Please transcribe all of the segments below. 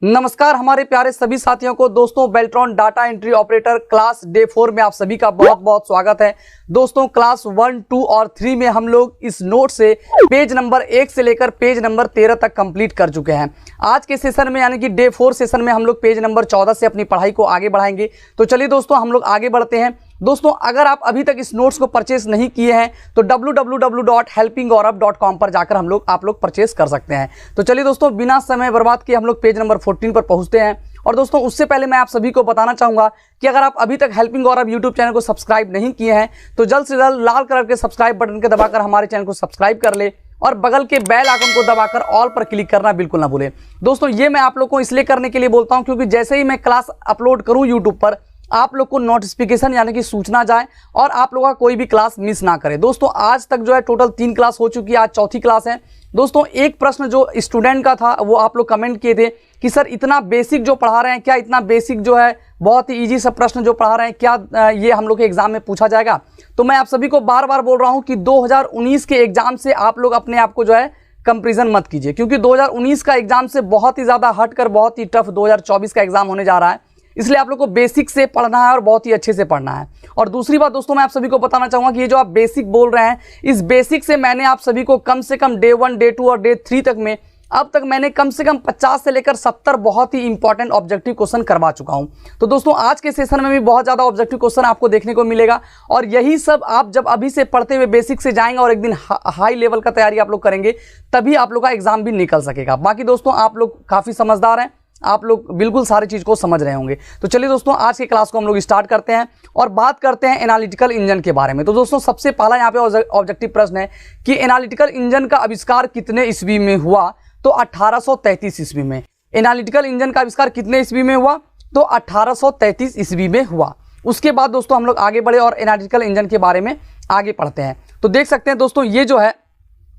नमस्कार हमारे प्यारे सभी साथियों को। दोस्तों Beltron data entry operator class day 4 में आप सभी का बहुत बहुत स्वागत है। दोस्तों क्लास 1, 2 और 3 में हम लोग इस नोट से पेज नंबर 1 से लेकर पेज नंबर 13 तक कंप्लीट कर चुके हैं। आज के सेशन में यानी कि डे 4 सेशन में हम लोग पेज नंबर 14 से अपनी पढ़ाई को आगे बढ़ाएंगे। तो चलिए दोस्तों हम लोग आगे बढ़ते हैं। दोस्तों अगर आप अभी तक इस नोट्स को परचेस नहीं किए हैं तो www.helpinggaurav.com पर जाकर आप लोग परचेस कर सकते हैं। तो चलिए दोस्तों बिना समय बर्बाद किए हम लोग पेज नंबर 14 पर पहुंचते हैं। और दोस्तों उससे पहले मैं आप सभी को बताना चाहूंगा कि अगर आप अभी तक हेल्पिंग गौरव यूट्यूब चैनल को सब्सक्राइब नहीं किए हैं तो जल्द से जल्द लाल कलर के सब्सक्राइब बटन के दबाकर हमारे चैनल को सब्सक्राइब कर ले और बगल के बेल आइकन को दबाकर ऑल पर क्लिक करना बिल्कुल ना भूलें। दोस्तों ये मैं आप लोग को इसलिए करने के लिए बोलता हूं क्योंकि जैसे ही मैं क्लास अपलोड करूं यूट्यूब पर आप लोग को नोटिफिकेशन यानी कि सूचना जाए और आप लोगों का कोई भी क्लास मिस ना करे। दोस्तों आज तक जो है टोटल 3 क्लास हो चुकी है, आज चौथी क्लास है। दोस्तों एक प्रश्न जो स्टूडेंट का था वो आप लोग कमेंट किए थे कि सर इतना बेसिक जो पढ़ा रहे हैं क्या इतना बेसिक जो है बहुत ही ईजी सब प्रश्न जो पढ़ा रहे हैं क्या ये हम लोग के एग्जाम में पूछा जाएगा। तो मैं आप सभी को बार बार बोल रहा हूँ कि 2019 के एग्जाम से आप लोग अपने आप को जो है कंपेरिजन मत कीजिए, क्योंकि 2019 का एग्जाम से बहुत ही ज़्यादा हटकर बहुत ही टफ 2024 का एग्जाम होने जा रहा है। इसलिए आप लोग को बेसिक से पढ़ना है और बहुत ही अच्छे से पढ़ना है। और दूसरी बात दोस्तों मैं आप सभी को बताना चाहूँगा कि ये जो आप बेसिक बोल रहे हैं इस बेसिक से मैंने आप सभी को कम से कम डे 1, डे 2 और डे 3 तक में अब तक मैंने कम से कम 50 से लेकर 70 बहुत ही इंपॉर्टेंट ऑब्जेक्टिव क्वेश्चन करवा चुका हूं। तो दोस्तों आज के सेशन में भी बहुत ज़्यादा ऑब्जेक्टिव क्वेश्चन आपको देखने को मिलेगा और यही सब आप जब अभी से पढ़ते हुए बेसिक से जाएंगे और एक दिन हाई लेवल का तैयारी आप लोग करेंगे तभी आप लोग का एग्जाम भी निकल सकेगा। बाकी दोस्तों आप लोग काफ़ी समझदार हैं, आप लोग बिल्कुल सारी चीज़ को समझ रहे होंगे। तो चलिए दोस्तों आज के क्लास को हम लोग स्टार्ट करते हैं और बात करते हैं एनालिटिकल इंजन के बारे में। तो दोस्तों सबसे पहला यहाँ पे ऑब्जेक्टिव प्रश्न है कि एनालिटिकल इंजन का आविष्कार कितने ईस्वी में हुआ? तो 1833 ईस्वी में। एनालिटिकल इंजन का आविष्कार कितने ईस्वी में हुआ? तो 1833 ईस्वी में हुआ। उसके बाद दोस्तों हम लोग आगे बढ़े और एनालिटिकल इंजन के बारे में आगे पढ़ते हैं। तो देख सकते हैं दोस्तों ये जो है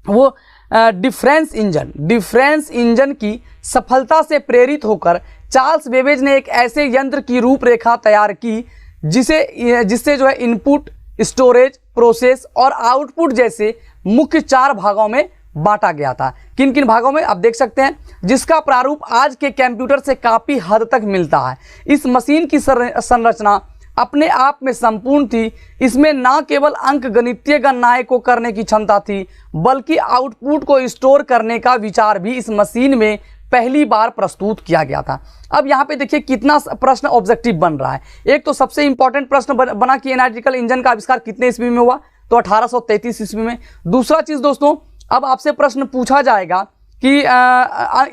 वो डिफरेंस इंजन की सफलता से प्रेरित होकर चार्ल्स बेबेज ने एक ऐसे यंत्र की रूपरेखा तैयार की जिससे जो है इनपुट, स्टोरेज, प्रोसेस और आउटपुट जैसे मुख्य 4 भागों में बांटा गया था। किन किन भागों में आप देख सकते हैं, जिसका प्रारूप आज के कंप्यूटर से काफी हद तक मिलता है। इस मशीन की संरचना अपने आप में संपूर्ण थी। इसमें न केवल अंकगणितीय गणनाएं को करने की क्षमता थी बल्कि आउटपुट को स्टोर करने का विचार भी इस मशीन में पहली बार प्रस्तुत किया गया था। अब यहाँ पे देखिए कितना प्रश्न ऑब्जेक्टिव बन रहा है। एक तो सबसे इंपॉर्टेंट प्रश्न बना कि एनालिटिकल इंजन का आविष्कार कितने ईस्वी में हुआ? तो 1833 ईस्वी में। दूसरा चीज दोस्तों अब आपसे प्रश्न पूछा जाएगा कि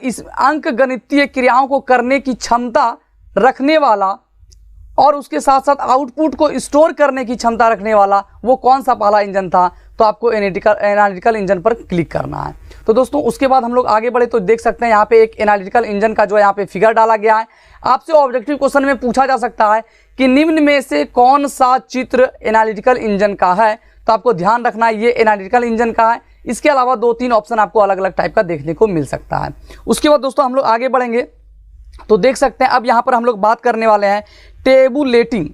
इस अंकगणितीय क्रियाओं को करने की क्षमता रखने वाला और उसके साथ साथ आउटपुट को स्टोर करने की क्षमता रखने वाला वो कौन सा पहला इंजन था? तो आपको एनालिटिकल इंजन पर क्लिक करना है। तो दोस्तों उसके बाद हम लोग आगे बढ़े तो देख सकते हैं यहाँ पे एक एनालिटिकल इंजन का जो है यहाँ पे फिगर डाला गया है। आपसे ऑब्जेक्टिव क्वेश्चन में पूछा जा सकता है कि निम्न में से कौन सा चित्र एनालिटिकल इंजन का है? तो आपको ध्यान रखना है ये एनालिटिकल इंजन का है। इसके अलावा 2-3 ऑप्शन आपको अलग अलग टाइप का देखने को मिल सकता है। उसके बाद दोस्तों हम लोग आगे बढ़ेंगे तो देख सकते हैं अब यहाँ पर हम लोग बात करने वाले हैं टेबुलेटिंग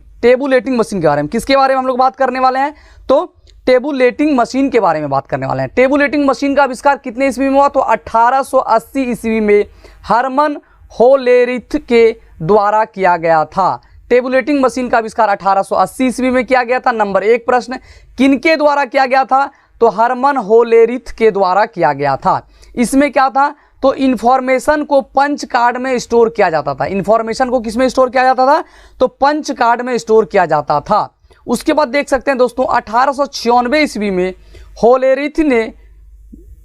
मशीन के बारे में। किसके बारे में हम लोग बात करने वाले हैं? तो टेबुलेटिंग मशीन के बारे में बात करने वाले हैं। टेबुलेटिंग मशीन का आविष्कार कितने ईस्वी में हुआ? तो 1880 ईस्वी में हरमन होलेरिथ के द्वारा किया गया था। टेबुलेटिंग मशीन का आविष्कार 1880 ईस्वी में किया गया था। नंबर 1 प्रश्न, किनके द्वारा किया गया था? तो हरमन होलेरिथ के द्वारा किया गया था। इसमें क्या था? तो इंफॉर्मेशन को पंच कार्ड में स्टोर किया जाता था। इंफॉर्मेशन को किस में स्टोर किया जाता था? तो पंच कार्ड में स्टोर किया जाता था। उसके बाद देख सकते हैं दोस्तों 1896 ईस्वी में होलेरिथ ने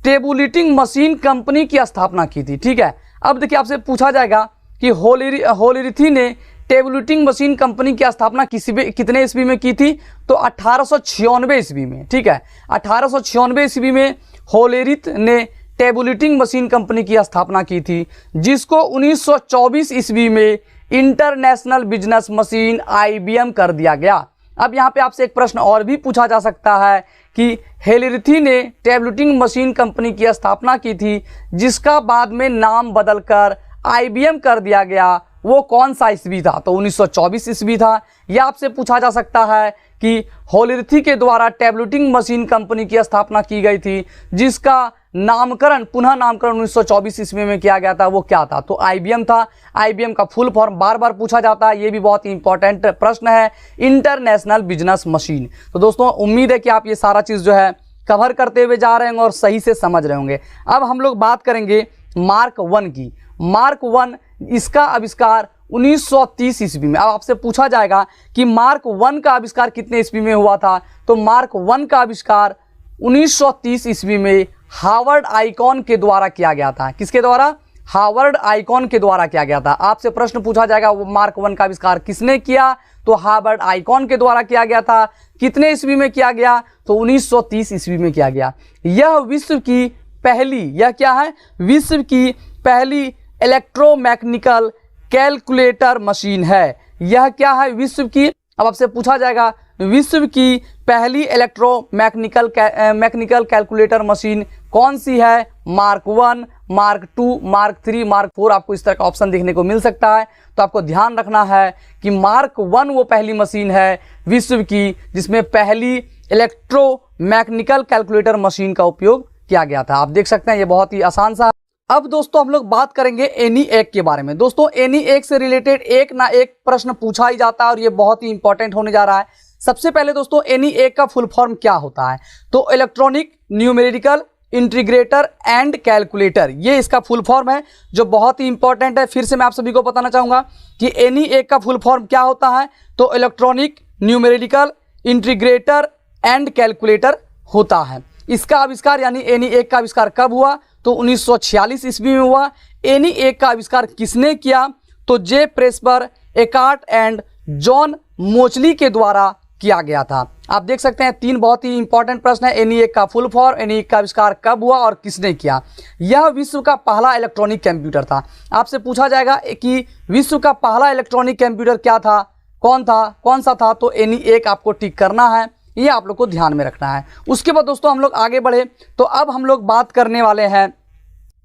टेबुलेटिंग मशीन कंपनी की स्थापना की थी। ठीक है, अब देखिए आपसे पूछा जाएगा कि होलेरिथ ने टेबुलेटिंग मशीन कंपनी की स्थापना कितने ईस्वी में की थी? तो 1896 ईस्वी में। ठीक है, 1896 ईस्वी में होलेरिथ ने टेबुलेटिंग मशीन कंपनी की स्थापना की थी जिसको 1924 ईस्वी में इंटरनेशनल बिजनेस मशीन IBM कर दिया गया। अब यहाँ पे आपसे एक प्रश्न और भी पूछा जा सकता है कि होलेरिथ ने टेबुलेटिंग मशीन कंपनी की स्थापना की थी जिसका बाद में नाम बदलकर IBM कर दिया गया, वो कौन सा ईस्वी था? तो 1924 ईस्वी था। यह आपसे पूछा जा सकता है कि होलेरिथ के द्वारा टेबुलेटिंग मशीन कंपनी की स्थापना की गई थी जिसका नामकरण, पुनः नामकरण 1924 ईस्वी में किया गया था, वो क्या था? तो IBM था। IBM का फुल फॉर्म बार बार पूछा जाता है, ये भी बहुत ही इंपॉर्टेंट प्रश्न है, इंटरनेशनल बिजनेस मशीन। तो दोस्तों उम्मीद है कि आप ये सारा चीज़ जो है कवर करते हुए जा रहे होंगे और सही से समझ रहे होंगे। अब हम लोग बात करेंगे मार्क 1 की। मार्क 1 इसका आविष्कार 1930 ईस्वी में। अब आपसे पूछा जाएगा कि मार्क 1 का आविष्कार कितने ईस्वी में हुआ था? तो मार्क 1 का आविष्कार 1930 ईस्वी में हार्वर्ड आइकॉन के द्वारा किया गया था। किसके द्वारा? हार्वर्ड आइकॉन के द्वारा किया गया था। आपसे प्रश्न पूछा जाएगा वो मार्क 1 का आविष्कार किसने किया? तो हार्वर्ड आइकॉन के द्वारा किया गया था। कितने ईस्वी में किया गया? तो 1930 ईस्वी में किया गया। यह विश्व की पहली, यह क्या है? विश्व की पहली इलेक्ट्रोमैकेनिकल कैलकुलेटर मशीन है। यह क्या है? विश्व की, अब आपसे पूछा जाएगा विश्व की पहली इलेक्ट्रोमैकेनिकल मैकेनिकल कैलकुलेटर मशीन कौन सी है? मार्क 1, मार्क 2, मार्क 3, मार्क 4, आपको इस तरह का ऑप्शन देखने को मिल सकता है। तो आपको ध्यान रखना है कि मार्क 1 वो पहली मशीन है विश्व की जिसमें पहली इलेक्ट्रोमैकेनिकल कैलकुलेटर मशीन का उपयोग किया गया था। आप देख सकते हैं ये बहुत ही आसान सा। अब दोस्तों हम लोग बात करेंगे ENIAC के बारे में। दोस्तों ENIAC से रिलेटेड एक ना एक प्रश्न पूछा ही जाता है और ये बहुत ही इंपॉर्टेंट होने जा रहा है। सबसे पहले दोस्तों ENIAC का फुल फॉर्म क्या होता है? तो electronic numerical integrator and calculator, ये इसका फुल फॉर्म है जो बहुत ही इंपॉर्टेंट है। फिर से मैं आप सभी को बताना चाहूंगा कि ENIAC का फुल फॉर्म क्या होता है? तो electronic numerical integrator and calculator होता है। इसका आविष्कार यानी ENIAC का आविष्कार कब हुआ? तो 1946 ईस्वी में हुआ। ENIAC का आविष्कार किसने किया? तो J Presper, Eckert and John Mauchly के द्वारा किया गया था। आप देख सकते हैं तीन बहुत ही इंपॉर्टेंट प्रश्न है। ENIAC का फुल फॉर्म, ENIAC का आविष्कार कब हुआ और किसने किया। यह विश्व का पहला इलेक्ट्रॉनिक कंप्यूटर था। आपसे पूछा जाएगा कि विश्व का पहला इलेक्ट्रॉनिक कंप्यूटर क्या था, कौन था, कौन सा था? तो ENIAC आपको टिक करना है, ये आप लोग को ध्यान में रखना है। उसके बाद दोस्तों हम लोग आगे बढ़े तो अब हम लोग बात करने वाले हैं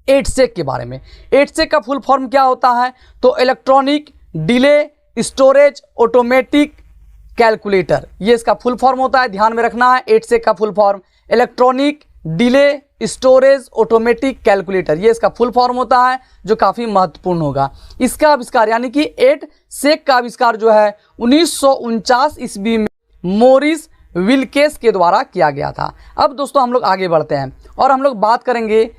8SEC के बारे में। 8SEC का फुल फॉर्म क्या होता है? तो electronic delay storage automatic calculator, ये इसका फुल फॉर्म होता है, ध्यान में रखना है। 8SEC का full form electronic delay storage automatic calculator, ये इसका फुल फॉर्म होता है जो काफ़ी महत्वपूर्ण होगा। इसका आविष्कार यानी कि 8SEC का आविष्कार जो है 1949 ईस्वी में मोरिस विल्केस के द्वारा किया गया था। अब दोस्तों हम लोग आगे बढ़ते हैं और हम लोग बात करेंगे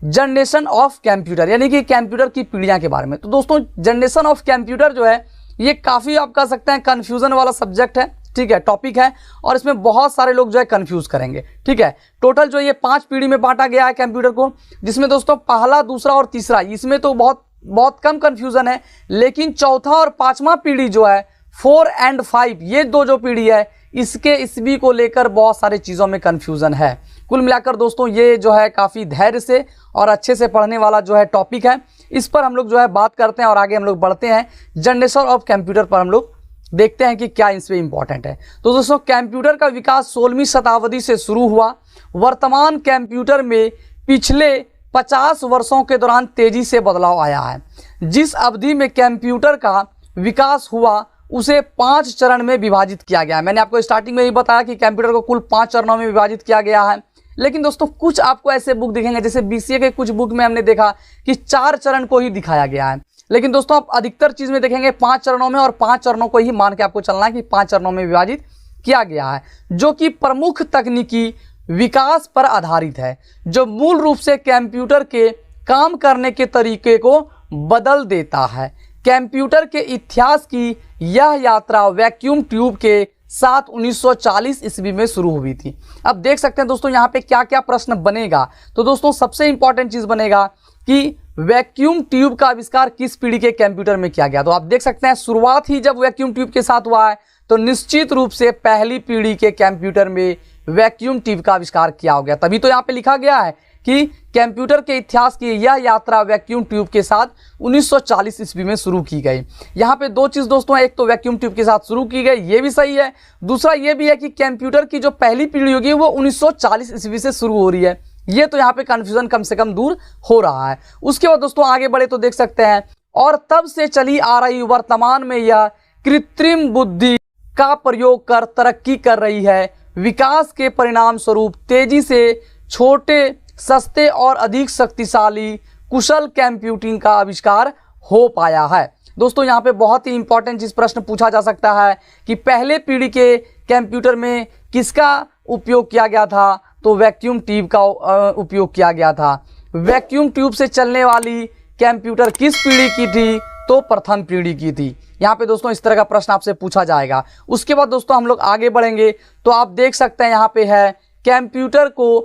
जनरेशन ऑफ कंप्यूटर यानी कि कंप्यूटर की पीढ़ियां के बारे में। तो दोस्तों जनरेशन ऑफ कंप्यूटर जो है ये काफ़ी आप कह सकते हैं कन्फ्यूज़न वाला सब्जेक्ट है, ठीक है, टॉपिक है और इसमें बहुत सारे लोग जो है कंफ्यूज करेंगे, ठीक है। टोटल जो ये 5 पीढ़ी में बांटा गया है कंप्यूटर को, जिसमें दोस्तों पहला, दूसरा और तीसरा, इसमें तो बहुत कम कंफ्यूजन है, लेकिन चौथा और 5वां पीढ़ी जो है 4 और 5, ये दो जो पीढ़ी है इसके ईस्वी को लेकर बहुत सारी चीज़ों में कन्फ्यूज़न है। कुल मिलाकर दोस्तों ये जो है काफ़ी धैर्य से और अच्छे से पढ़ने वाला जो है टॉपिक है, इस पर हम लोग जो है बात करते हैं और आगे हम लोग बढ़ते हैं। जनरेशन ऑफ कंप्यूटर पर हम लोग देखते हैं कि क्या इसमें इंपॉर्टेंट है। तो दोस्तों कंप्यूटर का विकास 16वीं शताब्दी से शुरू हुआ। वर्तमान कंप्यूटर में पिछले 50 वर्षों के दौरान तेजी से बदलाव आया है। जिस अवधि में कंप्यूटर का विकास हुआ उसे 5 चरण में विभाजित किया गया है। मैंने आपको स्टार्टिंग में ही बताया कि कंप्यूटर को कुल 5 चरणों में विभाजित किया गया है, लेकिन दोस्तों कुछ आपको ऐसे बुक दिखेंगे, जैसे BCA के कुछ बुक में हमने देखा कि 4 चरण को ही दिखाया गया है, लेकिन दोस्तों आप अधिकतर चीज़ में देखेंगे 5 चरणों में, और 5 चरणों को ही मान के आपको चलना है कि 5 चरणों में विभाजित किया गया है, जो कि प्रमुख तकनीकी विकास पर आधारित है, जो मूल रूप से कंप्यूटर के काम करने के तरीके को बदल देता है। कंप्यूटर के इतिहास की यह यात्रा वैक्यूम ट्यूब के साथ 1940 ईस्वी में शुरू हुई थी। अब देख सकते हैं दोस्तों यहाँ पे क्या क्या प्रश्न बनेगा। तो दोस्तों सबसे इंपॉर्टेंट चीज़ बनेगा कि वैक्यूम ट्यूब का आविष्कार किस पीढ़ी के कंप्यूटर में किया गया। तो आप देख सकते हैं शुरुआत ही जब वैक्यूम ट्यूब के साथ हुआ है, तो निश्चित रूप से पहली पीढ़ी के कंप्यूटर में वैक्यूम ट्यूब का आविष्कार किया हो गया। तभी तो यहाँ पे लिखा गया है कि कंप्यूटर के इतिहास की यह यात्रा वैक्यूम ट्यूब के साथ 1940 ईस्वी में शुरू की गई। यहाँ पे 2 चीज़ दोस्तों, एक तो वैक्यूम ट्यूब के साथ शुरू की गई, ये भी सही है, दूसरा ये भी है कि कंप्यूटर की जो पहली पीढ़ी होगी वो 1940 ईस्वी से शुरू हो रही है। ये तो यहाँ पे कन्फ्यूजन कम से कम दूर हो रहा है। उसके बाद दोस्तों आगे बढ़े तो देख सकते हैं, और तब से चली आ रही वर्तमान में यह कृत्रिम बुद्धि का प्रयोग कर तरक्की कर रही है। विकास के परिणाम स्वरूप तेजी से छोटे सस्ते और अधिक शक्तिशाली कुशल कंप्यूटिंग का आविष्कार हो पाया है। दोस्तों यहाँ पे बहुत ही इंपॉर्टेंट चीज प्रश्न पूछा जा सकता है कि पहले पीढ़ी के कंप्यूटर में किसका उपयोग किया गया था, तो वैक्यूम ट्यूब का उपयोग किया गया था। वैक्यूम ट्यूब से चलने वाली कंप्यूटर किस पीढ़ी की थी, तो प्रथम पीढ़ी की थी। यहाँ पे दोस्तों इस तरह का प्रश्न आपसे पूछा जाएगा। उसके बाद दोस्तों हम लोग आगे बढ़ेंगे तो आप देख सकते हैं यहाँ पे है कंप्यूटर को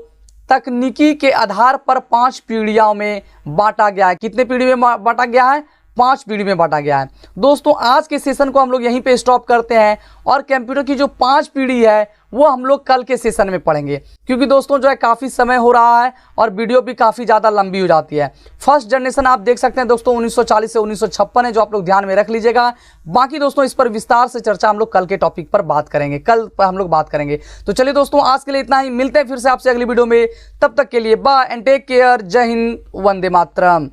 तकनीकी के आधार पर 5 पीढ़ियों में बांटा गया है। कितने पीढ़ी में बांटा गया है, 5 पीढ़ी में बांटा गया है। दोस्तों आज के सेशन को हम लोग यहीं पे स्टॉप करते हैं और कंप्यूटर की जो 5 पीढ़ी है वो हम लोग कल के सेशन में पढ़ेंगे, क्योंकि दोस्तों जो है काफ़ी समय हो रहा है और वीडियो भी काफ़ी ज़्यादा लंबी हो जाती है। फर्स्ट जनरेशन आप देख सकते हैं दोस्तों 1940 से 1956 है, जो आप लोग ध्यान में रख लीजिएगा। बाकी दोस्तों इस पर विस्तार से चर्चा हम लोग कल के टॉपिक पर बात करेंगे, कल पर हम लोग बात करेंगे। तो चलिए दोस्तों आज के लिए इतना ही, मिलते हैं फिर से आपसे अगली वीडियो में। तब तक के लिए बाय एंड टेक केयर। जय हिंद, वंदे मातरम।